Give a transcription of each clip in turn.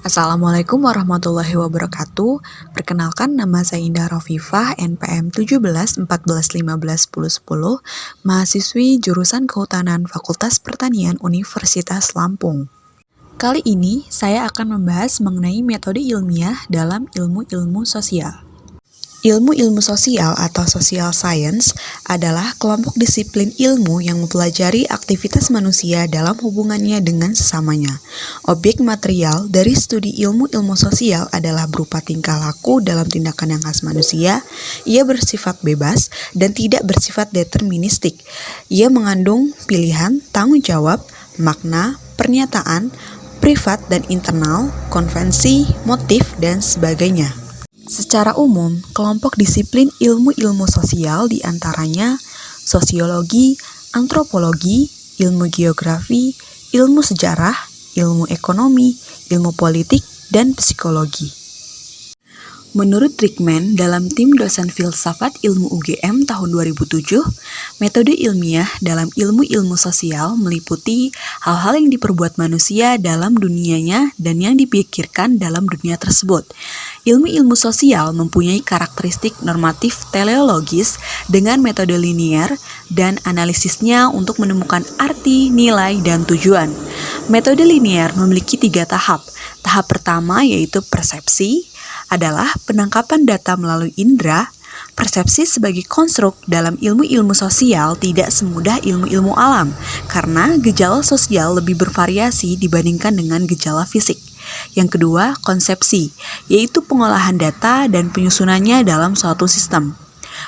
Assalamualaikum warahmatullahi wabarakatuh. Perkenalkan, nama saya Indah Rofifah, NPM 17 14 15 10 10, mahasiswi jurusan Kehutanan Fakultas Pertanian Universitas Lampung. Kali ini saya akan membahas mengenai metode ilmiah dalam ilmu-ilmu sosial. Ilmu-ilmu sosial atau social science adalah kelompok disiplin ilmu yang mempelajari aktivitas manusia dalam hubungannya dengan sesamanya. Objek material dari studi ilmu-ilmu sosial adalah berupa tingkah laku dalam tindakan yang khas manusia. Ia bersifat bebas dan tidak bersifat deterministik. Ia mengandung pilihan, tanggung jawab, makna, pernyataan, privat dan internal, konvensi, motif, dan sebagainya. Secara umum, kelompok disiplin ilmu-ilmu sosial diantaranya sosiologi, antropologi, ilmu geografi, ilmu sejarah, ilmu ekonomi, ilmu politik, dan psikologi. Menurut Rickman dalam tim dosen filsafat ilmu UGM tahun 2007, metode ilmiah dalam ilmu-ilmu sosial meliputi hal-hal yang diperbuat manusia dalam dunianya dan yang dipikirkan dalam dunia tersebut. Ilmu-ilmu sosial mempunyai karakteristik normatif teleologis dengan metode linier dan analisisnya untuk menemukan arti, nilai, dan tujuan. Metode linier memiliki 3 tahap. Tahap pertama yaitu persepsi, adalah penangkapan data melalui indera. Persepsi sebagai konstruk dalam ilmu-ilmu sosial tidak semudah ilmu-ilmu alam, karena gejala sosial lebih bervariasi dibandingkan dengan gejala fisik. Yang kedua, konsepsi, yaitu pengolahan data dan penyusunannya dalam suatu sistem.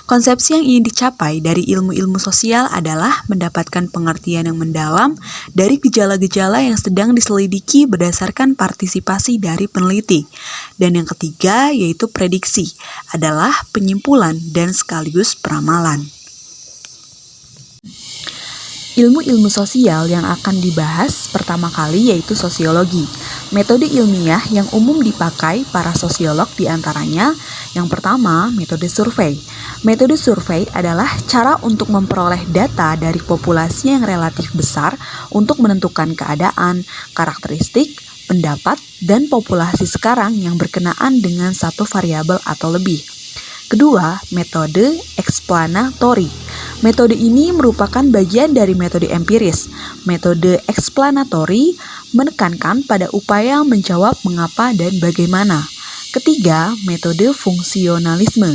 Konsepsi yang ingin dicapai dari ilmu-ilmu sosial adalah mendapatkan pengertian yang mendalam dari gejala-gejala yang sedang diselidiki berdasarkan partisipasi dari peneliti. Dan yang ketiga yaitu prediksi, adalah penyimpulan dan sekaligus peramalan. Ilmu-ilmu sosial yang akan dibahas pertama kali yaitu sosiologi. Metode ilmiah yang umum dipakai para sosiolog diantaranya yang pertama, metode survei. Metode survei adalah cara untuk memperoleh data dari populasi yang relatif besar untuk menentukan keadaan, karakteristik, pendapat, dan populasi sekarang yang berkenaan dengan satu variabel atau lebih. Kedua, metode explanatory. Metode ini merupakan bagian dari metode empiris. Metode explanatory menekankan pada upaya menjawab mengapa dan bagaimana. Ketiga, metode fungsionalisme.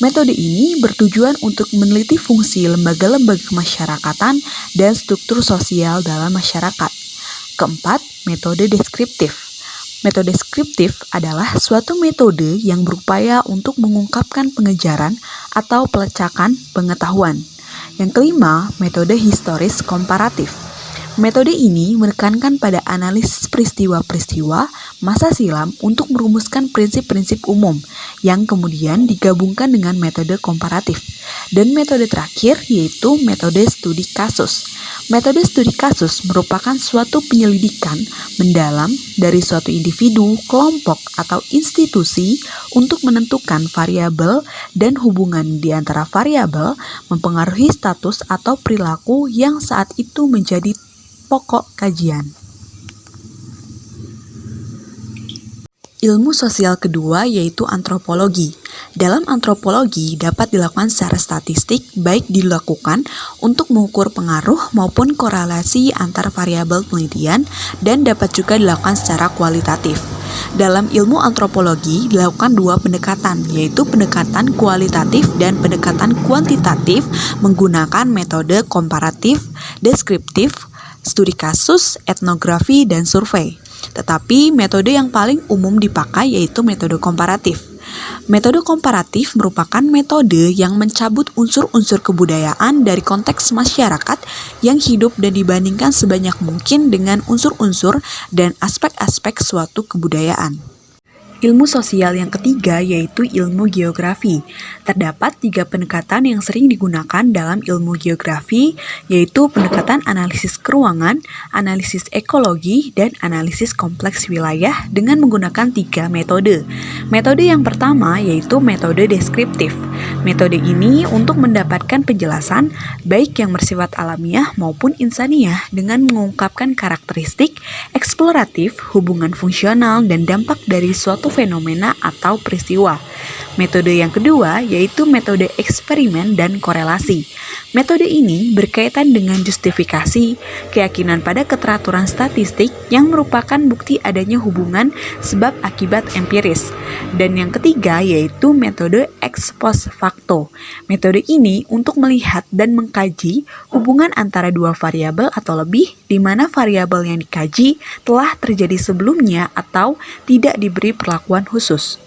Metode ini bertujuan untuk meneliti fungsi lembaga-lembaga kemasyarakatan dan struktur sosial dalam masyarakat. Keempat, metode deskriptif. Metode deskriptif adalah suatu metode yang berupaya untuk mengungkapkan pengejaran atau pelecakan pengetahuan. Yang kelima, metode historis komparatif. Metode ini menekankan pada analisis peristiwa-peristiwa masa silam untuk merumuskan prinsip-prinsip umum yang kemudian digabungkan dengan metode komparatif. Dan metode terakhir yaitu metode studi kasus. Metode studi kasus merupakan suatu penyelidikan mendalam dari suatu individu, kelompok, atau institusi untuk menentukan variabel dan hubungan di antara variabel mempengaruhi status atau perilaku yang saat itu menjadi pokok kajian. Ilmu sosial kedua yaitu antropologi. Dalam antropologi dapat dilakukan secara statistik, baik dilakukan untuk mengukur pengaruh maupun korelasi antar variabel penelitian dan dapat juga dilakukan secara kualitatif. Dalam ilmu antropologi dilakukan 2 pendekatan, yaitu pendekatan kualitatif dan pendekatan kuantitatif menggunakan metode komparatif, deskriptif, studi kasus, etnografi, dan survei. Tetapi metode yang paling umum dipakai yaitu metode komparatif. Metode komparatif merupakan metode yang mencabut unsur-unsur kebudayaan dari konteks masyarakat yang hidup dan dibandingkan sebanyak mungkin dengan unsur-unsur dan aspek-aspek suatu kebudayaan. Ilmu sosial yang ketiga yaitu ilmu geografi. Terdapat 3 pendekatan yang sering digunakan dalam ilmu geografi, yaitu pendekatan analisis keruangan, analisis ekologi, dan analisis kompleks wilayah dengan menggunakan 3 metode. Metode yang pertama yaitu metode deskriptif. Metode ini untuk mendapatkan penjelasan baik yang bersifat alamiah maupun insaniah dengan mengungkapkan karakteristik eksploratif, hubungan fungsional, dan dampak dari suatu fenomena atau peristiwa. Metode yang kedua yaitu metode eksperimen dan korelasi. Metode ini berkaitan dengan justifikasi, keyakinan pada keteraturan statistik yang merupakan bukti adanya hubungan sebab akibat empiris. Dan yang ketiga yaitu metode ex post facto. Metode ini untuk melihat dan mengkaji hubungan antara dua variabel atau lebih di mana variabel yang dikaji telah terjadi sebelumnya atau tidak diberi perlakuan khusus.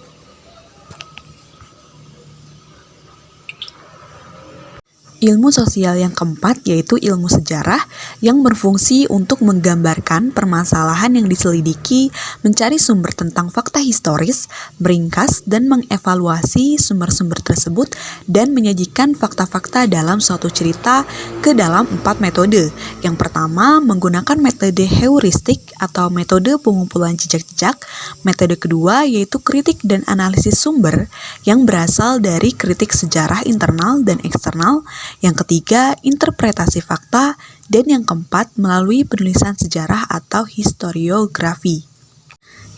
Ilmu sosial yang keempat yaitu ilmu sejarah yang berfungsi untuk menggambarkan permasalahan yang diselidiki, mencari sumber tentang fakta historis, meringkas dan mengevaluasi sumber-sumber tersebut dan menyajikan fakta-fakta dalam suatu cerita ke dalam 4 metode. Yang pertama menggunakan metode heuristik atau metode pengumpulan jejak-jejak. Metode kedua yaitu kritik dan analisis sumber yang berasal dari kritik sejarah internal dan eksternal. Yang ketiga, interpretasi fakta, dan yang keempat, melalui penulisan sejarah atau historiografi.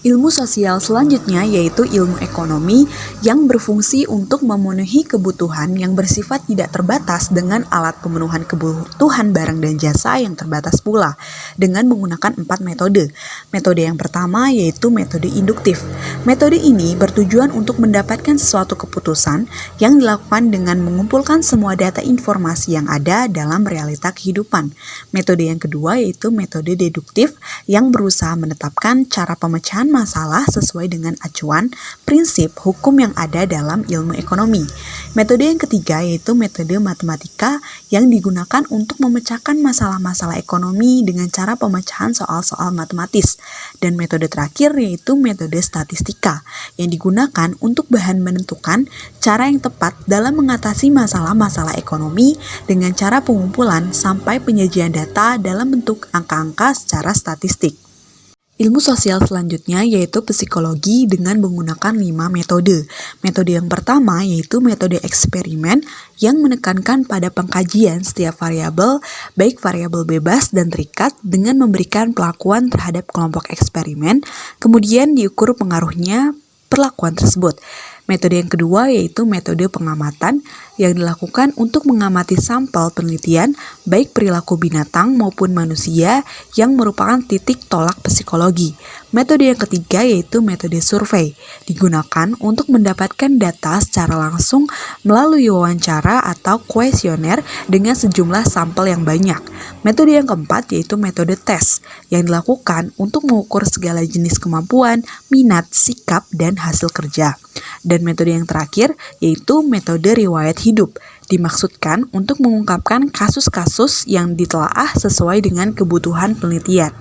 Ilmu sosial selanjutnya yaitu ilmu ekonomi yang berfungsi untuk memenuhi kebutuhan yang bersifat tidak terbatas dengan alat pemenuhan kebutuhan barang dan jasa yang terbatas pula dengan menggunakan 4 metode. Metode yang pertama yaitu metode induktif. Metode ini bertujuan untuk mendapatkan sesuatu keputusan yang dilakukan dengan mengumpulkan semua data informasi yang ada dalam realita kehidupan. Metode yang kedua yaitu metode deduktif yang berusaha menetapkan cara pemecahan masalah sesuai dengan acuan prinsip hukum yang ada dalam ilmu ekonomi. Metode yang ketiga yaitu metode matematika yang digunakan untuk memecahkan masalah-masalah ekonomi dengan cara pemecahan soal-soal matematis. Dan metode terakhir yaitu metode statistika yang digunakan untuk bahan menentukan cara yang tepat dalam mengatasi masalah-masalah ekonomi dengan cara pengumpulan sampai penyajian data dalam bentuk angka-angka secara statistik. Ilmu sosial selanjutnya yaitu psikologi dengan menggunakan 5 metode. Metode yang pertama yaitu metode eksperimen yang menekankan pada pengkajian setiap variabel, baik variabel bebas dan terikat dengan memberikan pelakuan terhadap kelompok eksperimen, kemudian diukur pengaruhnya perlakuan tersebut. Metode yang kedua yaitu metode pengamatan yang dilakukan untuk mengamati sampel penelitian baik perilaku binatang maupun manusia yang merupakan titik tolak psikologi. Metode yang ketiga yaitu metode survei, digunakan untuk mendapatkan data secara langsung melalui wawancara atau kuesioner dengan sejumlah sampel yang banyak. Metode yang keempat yaitu metode tes, yang dilakukan untuk mengukur segala jenis kemampuan, minat, sikap, dan hasil kerja. Dan metode yang terakhir yaitu metode riwayat hidup, dimaksudkan untuk mengungkapkan kasus-kasus yang ditelaah sesuai dengan kebutuhan penelitian.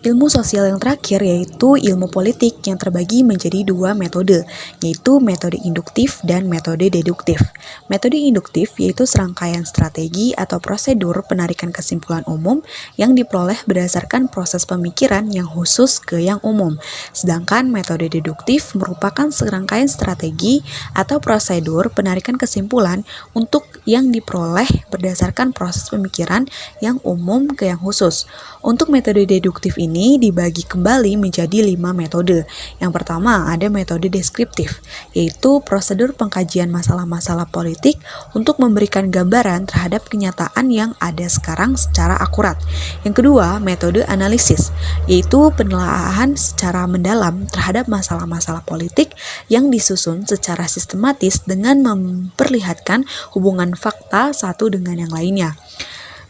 Ilmu sosial yang terakhir yaitu ilmu politik yang terbagi menjadi 2 metode, yaitu metode induktif dan metode deduktif. Metode induktif yaitu serangkaian strategi atau prosedur penarikan kesimpulan umum yang diperoleh berdasarkan proses pemikiran yang khusus ke yang umum. Sedangkan metode deduktif merupakan serangkaian strategi atau prosedur penarikan kesimpulan untuk yang diperoleh berdasarkan proses pemikiran yang umum ke yang khusus. Untuk metode deduktif ini dibagi kembali menjadi 5 metode. Yang pertama ada metode deskriptif, yaitu prosedur pengkajian masalah-masalah politik untuk memberikan gambaran terhadap kenyataan yang ada sekarang secara akurat. Yang kedua, metode analisis, yaitu penelaahan secara mendalam terhadap masalah-masalah politik yang disusun secara sistematis dengan memperlihatkan hubungan fakta satu dengan yang lainnya.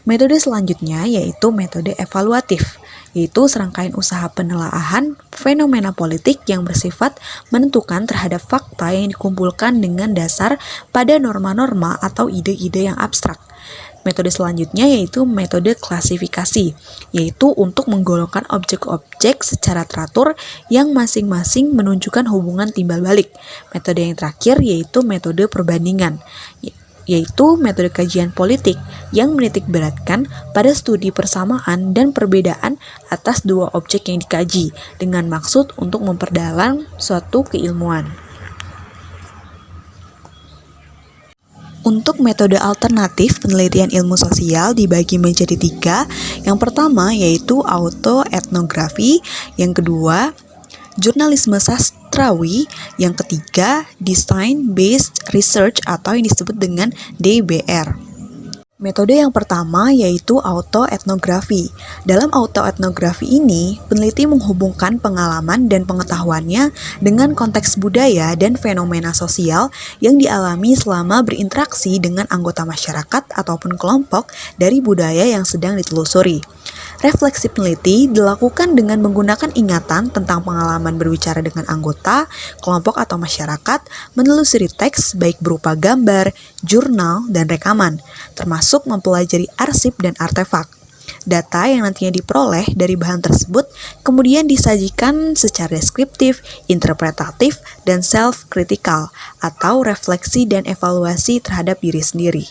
Metode selanjutnya yaitu metode evaluatif, yaitu serangkaian usaha penelaahan fenomena politik yang bersifat menentukan terhadap fakta yang dikumpulkan dengan dasar pada norma-norma atau ide-ide yang abstrak. Metode selanjutnya yaitu metode klasifikasi, yaitu untuk menggolongkan objek-objek secara teratur yang masing-masing menunjukkan hubungan timbal balik. Metode yang terakhir yaitu metode perbandingan, yaitu metode kajian politik yang menitik beratkan pada studi persamaan dan perbedaan atas dua objek yang dikaji dengan maksud untuk memperdalam suatu keilmuan. Untuk metode alternatif penelitian ilmu sosial dibagi menjadi 3. Yang pertama yaitu autoetnografi, yang kedua jurnalisme sastrawi, yang ketiga design based research atau yang disebut dengan DBR. Metode yang pertama yaitu autoetnografi. Dalam autoetnografi ini, peneliti menghubungkan pengalaman dan pengetahuannya dengan konteks budaya dan fenomena sosial yang dialami selama berinteraksi dengan anggota masyarakat ataupun kelompok dari budaya yang sedang ditelusuri. Refleksi peneliti dilakukan dengan menggunakan ingatan tentang pengalaman berbicara dengan anggota, kelompok atau masyarakat, menelusuri teks baik berupa gambar, jurnal, dan rekaman, termasuk mempelajari arsip dan artefak. Data yang nantinya diperoleh dari bahan tersebut kemudian disajikan secara deskriptif, interpretatif, dan self-critical, atau refleksi dan evaluasi terhadap diri sendiri.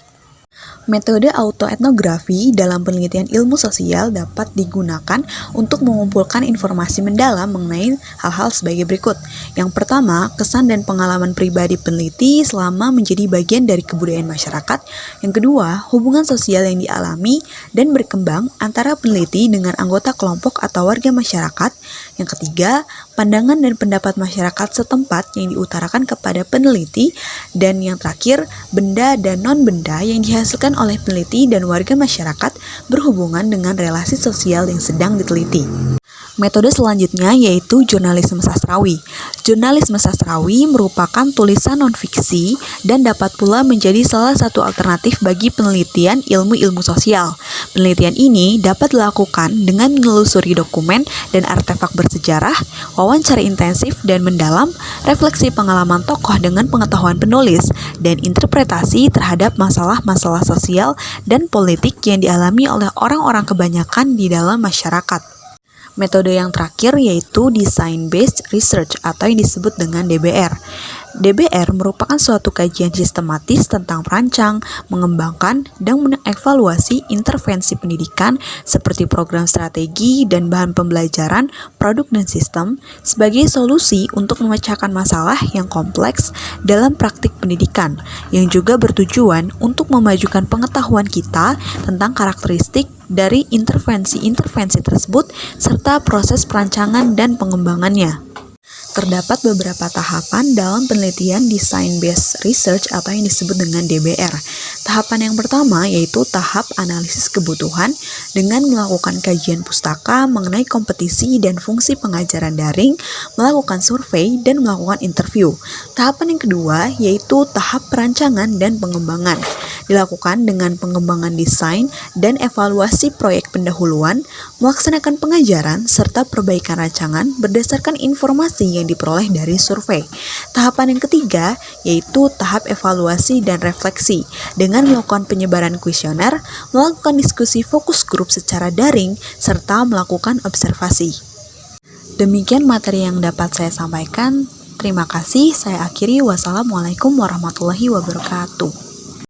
Metode autoetnografi dalam penelitian ilmu sosial dapat digunakan untuk mengumpulkan informasi mendalam mengenai hal-hal sebagai berikut. Yang pertama, kesan dan pengalaman pribadi peneliti selama menjadi bagian dari kebudayaan masyarakat. Yang kedua, hubungan sosial yang dialami dan berkembang antara peneliti dengan anggota kelompok atau warga masyarakat. Yang ketiga, pandangan dan pendapat masyarakat setempat yang diutarakan kepada peneliti. Dan yang terakhir, benda dan non-benda yang dihasilkan oleh peneliti dan warga masyarakat berhubungan dengan relasi sosial yang sedang diteliti. Metode selanjutnya yaitu jurnalisme sastrawi. Jurnalisme sastrawi merupakan tulisan non-fiksi dan dapat pula menjadi salah satu alternatif bagi penelitian ilmu-ilmu sosial. Penelitian ini dapat dilakukan dengan menelusuri dokumen dan artefak bersejarah, wawancara intensif dan mendalam, refleksi pengalaman tokoh dengan pengetahuan penulis, dan interpretasi terhadap masalah-masalah sosial dan politik yang dialami oleh orang-orang kebanyakan di dalam masyarakat. Metode yang terakhir yaitu design based research atau yang disebut dengan DBR. DBR merupakan suatu kajian sistematis tentang merancang, mengembangkan, dan mengevaluasi intervensi pendidikan seperti program strategi dan bahan pembelajaran, produk dan sistem sebagai solusi untuk memecahkan masalah yang kompleks dalam praktik pendidikan, yang juga bertujuan untuk memajukan pengetahuan kita tentang karakteristik dari intervensi-intervensi tersebut serta proses perancangan dan pengembangannya. Terdapat beberapa tahapan dalam penelitian design based research atau yang disebut dengan DBR. Tahapan yang pertama yaitu tahap analisis kebutuhan dengan melakukan kajian pustaka mengenai kompetisi dan fungsi pengajaran daring, melakukan survei, dan melakukan interview. Tahapan yang kedua yaitu tahap perancangan dan pengembangan. Dilakukan dengan pengembangan desain dan evaluasi proyek pendahuluan, melaksanakan pengajaran, serta perbaikan rancangan berdasarkan informasi yang diperoleh dari survei. Tahapan yang ketiga yaitu tahap evaluasi dan refleksi dengan melakukan penyebaran kuesioner, melakukan diskusi fokus grup secara daring, serta melakukan observasi. Demikian materi yang dapat saya sampaikan. Terima kasih, saya akhiri. Wassalamualaikum warahmatullahi wabarakatuh.